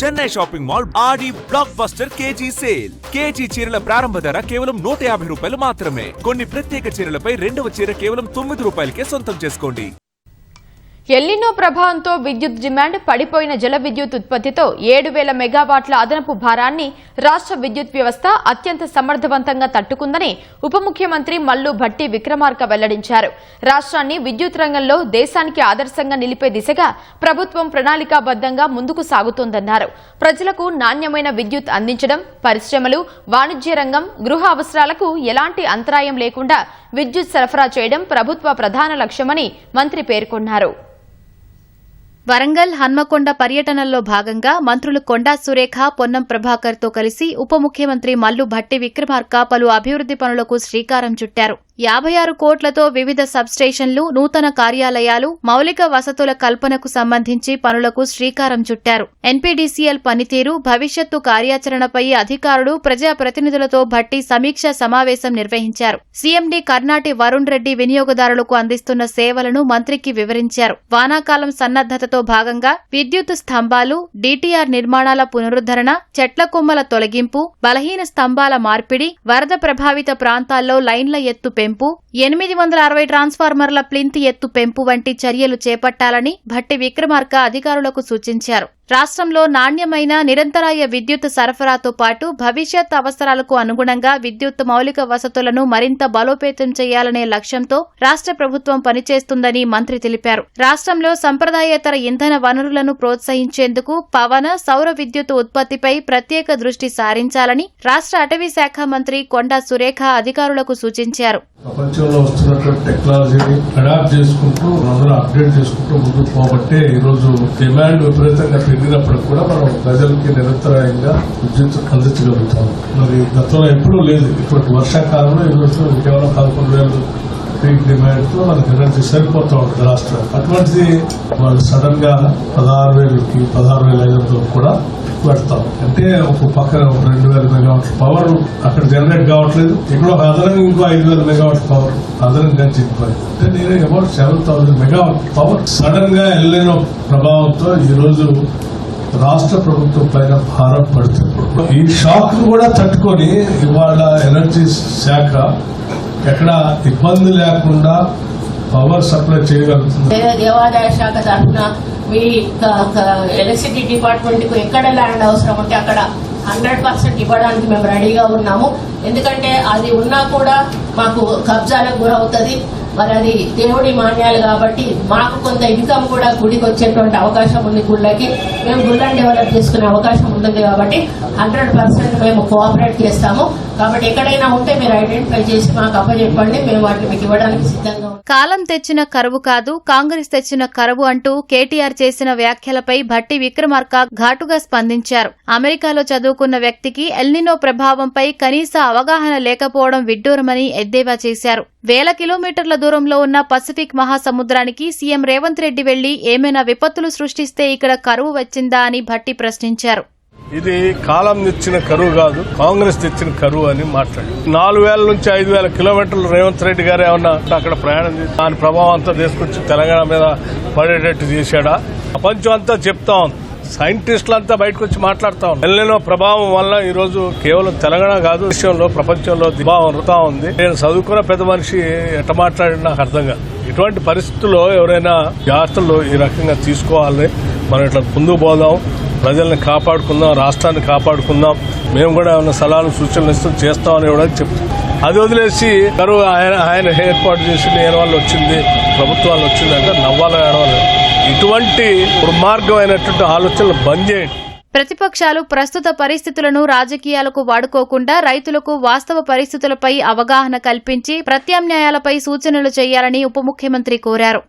Chennai shopping mall Aadi blockbuster KG sale. KG చీరల ప్రారంభ ధర కేవలం 150 రూపాయలు మాత్రమే. కొన్ని ప్రత్యేక చీరలపై రెండవ చీర కేవలం 9 రూపాయలకే సొంతం చేసుకోండి. ఎల్నినో ప్రభావంతో విద్యుత్ డిమాండ్ పడిపోయిన జల విద్యుత్ ఉత్పత్తితో 7,000 మెగావాట్ల అదనపు భారాన్ని రాష్ట్ర విద్యుత్ వ్యవస్థ అత్యంత సమర్థవంతంగా తట్టుకుందని ఉప ముఖ్యమంత్రి మల్లు భట్టి విక్రమార్క వెల్లడించారు. రాష్ట్రాన్ని విద్యుత్ రంగంలో దేశానికి ఆదర్శంగా నిలిపే దిశగా ప్రభుత్వం ప్రణాళికాబద్దంగా ముందుకు సాగుతోందన్నారు. ప్రజలకు నాణ్యమైన విద్యుత్ అందించడం, పరిశ్రమలు, వాణిజ్య రంగం, గృహ అవసరాలకు ఎలాంటి అంతరాయం లేకుండా విద్యుత్ సరఫరా చేయడం ప్రభుత్వ ప్రధాన లక్ష్యమని మంత్రి పేర్కొన్నారు. వరంగల్, హన్మకొండ పర్యటనల్లో భాగంగా మంత్రులు కొండా సురేఖ, పొన్నం ప్రభాకర్ తో కలిసి ఉప ముఖ్యమంత్రి మల్లు భట్టి విక్రమార్క పలు అభివృద్ది పనులకు శ్రీకారం చుట్టారు. 56 కోట్లతో వివిధ సబ్స్టేషన్లు, నూతన కార్యాలయాలు, మౌలిక వసతుల కల్పనకు సంబంధించి పనులకు శ్రీకారం చుట్టారు. ఎన్పీడీసీఎల్ పనితీరు, భవిష్యత్తు కార్యాచరణపై అధికారులు, ప్రజాప్రతినిధులతో భట్టి సమీక్ష సమావేశం నిర్వహించారు. సీఎండీ కర్నాటి వరుణ్ రెడ్డి వినియోగదారులకు అందిస్తున్న సేవలను మంత్రికి వివరించారు. వానాకాలం సన్నద్దతతో భాగంగా విద్యుత్ స్తంభాలు, డీటీఆర్ నిర్మాణాల పునరుద్ధరణ, చెట్ల కొమ్మల తొలగింపు, బలహీన స్తంభాల మార్పిడి, వరద ప్రభావిత ప్రాంతాల్లో లైన్ల ఎత్తు పెంపు, 860 ట్రాన్స్ఫార్మర్ల ప్లింత్ ఎత్తు పెంపు వంటి చర్యలు చేపట్టాలని భట్టి విక్రమార్క అధికారులకు సూచించారు. రాష్ట్రంలో నాణ్యమైన నిరంతరాయ విద్యుత్ సరఫరాతో పాటు భవిష్యత్ అవసరాలకు అనుగుణంగా విద్యుత్ మౌలిక వసతులను మరింత బలోపేతం చేయాలనే లక్ష్యంతో రాష్ట్ర ప్రభుత్వం పనిచేస్తుందని మంత్రి తెలిపారు. రాష్ట్రంలో సంప్రదాయేతర ఇంధన వనరులను ప్రోత్సహించేందుకు పవన, సౌర విద్యుత్ ఉత్పత్తిపై ప్రత్యేక దృష్టి సారించాలని రాష్ట్ర అటవీ శాఖ మంత్రి కొండా సురేఖ అధికారులకు సూచించారు. ప్రపంచంలో వస్తున్నటువంటి టెక్నాలజీని అడాప్ట్ చేసుకుంటూ అందరూ అప్డేట్ చేసుకుంటూ ముందుకు పోబట్టే ఈరోజు డిమాండ్ విపరీతంగా పెరిగినప్పుడు కూడా మనం ప్రజలకి నిరంతరాయంగా విద్యుత్ అందించగలుగుతాం. మరి గతంలో ఎప్పుడూ లేదు. ఇప్పటి వర్షాకాలంలో ఈరోజు కేవలం 11,000 పీక్ డిమాండ్ తో మనకి ఎనర్జీ సరిపోతా ఉంటుంది రాష్ట్రం. అటువంటిది వాళ్ళు సడన్ గా 16,000కి 16,500 కూడా పెడతాం అంటే ఒక పక్కన 2,000 మెగావాట్ల పవర్ అక్కడ జనరేట్ కావట్లేదు. ఇక్కడ ఒక అదనంగా ఇంకో 5,000 మెగావాట్ల పవర్ అదనంగా చెప్పాలి అంటే నేను అబౌట్ 7,000 మెగావాట్ పవర్ సడన్ గా ఎల్నినో ప్రభావంతో ఈ రోజు రాష్ట్ర ప్రభుత్వం పైన భారం పడుతుంది. ఈ షాక్ ను కూడా తట్టుకొని ఇవాళ ఎనర్జీ శాఖ ఎక్కడ ఇబ్బంది లేకుండా పవర్ సప్లై చేయగలుగుతుంది. దేవాదాయ శాఖ తరఫున మీ ఎలక్ట్రిసిటీ డిపార్ట్మెంట్ కు ఎక్కడ ల్యాండ్ అవసరం ఉంటే అక్కడ 100% ఇవ్వడానికి మేము రెడీగా ఉన్నాము. ఎందుకంటే అది ఉన్నా కూడా మాకు కబ్జాలకు గురవుతుంది. మరి అది దేవుడి మాన్యాలు కాబట్టి మాకు కొంత ఇన్కమ్ కూడా గుడికి వచ్చేటువంటి అవకాశం ఉంది. గుళ్ళకి మేము గుళ్ళని డెవలప్ చేసుకునే అవకాశం ఉంటుంది కాబట్టి 100% మేము కోఆపరేట్ చేస్తాము. కాబట్టి ఎక్కడైనా ఉంటే మీరు ఐడెంటిఫై చేసి మాకు అప్పచెప్పండి, మేము వాటిని మీకు ఇవ్వడానికి సిద్ధంగా ఉన్నాం. కాలం తెచ్చిన కరువు కాదు, కాంగ్రెస్ తెచ్చిన కరువు అంటూ కేటీఆర్ చేసిన వ్యాఖ్యలపై భట్టి విక్రమార్క ఘాటుగా స్పందించారు. అమెరికాలో చదువుకున్న వ్యక్తికి ఎల్నినో ప్రభావంపై కనీస అవగాహన లేకపోవడం విడ్డూరమని ఎద్దేవా చేశారు. 1,000 కిలోమీటర్ల దూరంలో ఉన్న పసిఫిక్ మహాసముద్రానికి సీఎం రేవంత్ రెడ్డి వెళ్లి ఏమైనా విపత్తులు సృష్టిస్తే ఇక్కడ కరువు వచ్చిందా అని భట్టి ప్రశ్నించారు. ఇది కాలం తెచ్చిన కరువు కాదు, కాంగ్రెస్ తెచ్చిన కరువు అని మాట్లాడు. 4,000 నుంచి 5,000 కిలోమీటర్లు రేవంత్ రెడ్డి గారు ఏమన్నా అక్కడ ప్రయాణం చేసి దాని ప్రభావం అంతా తీసుకొచ్చి తెలంగాణ మీద పడేటట్టు చేశాడా? ప్రపంచం అంతా చెప్తా ఉంది, సైంటిస్టులంతా బయటకు వచ్చి మాట్లాడుతా ఉంది. ఎల్నినో ప్రభావం వల్ల ఈ రోజు కేవలం తెలంగాణ కాదు, దేశంలో ప్రపంచంలో దిభావం వృతా ఉంది. నేను చదువుకున్న పెద్ద మనిషి ఎట్ట మాట్లాడినా నాకు అర్థం కాదు. ఇటువంటి పరిస్థితుల్లో ఎవరైనా జాగ్రత్తలు ఈ రకంగా తీసుకోవాలని మనం ఇట్లా ముందుకు పోదాం, ప్రజల్ని కాపాడుకుందాం, రాష్ట్రాన్ని కాపాడుకుందాం. మేము కూడా ఏమైనా సలహాలు సూచనలు ఇస్తూ చేస్తామని కూడా చెప్తాం. అది వదిలేసి కరువు ఆయన ఏర్పాటు చేసి నేను వల్ల వచ్చింది, ప్రభుత్వాలు వచ్చిందంటే నవ్వాలో ఏడవాలి. ఇటువంటి దుర్మార్గమైనటువంటి ఆలోచనలు బంద్ చేయండి. ప్రతిపక్షాలు ప్రస్తుత పరిస్థితులను రాజకీయాలకు వాడుకోకుండా రైతులకు వాస్తవ పరిస్థితులపై అవగాహన కల్పించి ప్రత్యామ్నాయాలపై సూచనలు చేయాలని ఉప ముఖ్యమంత్రి కోరారు.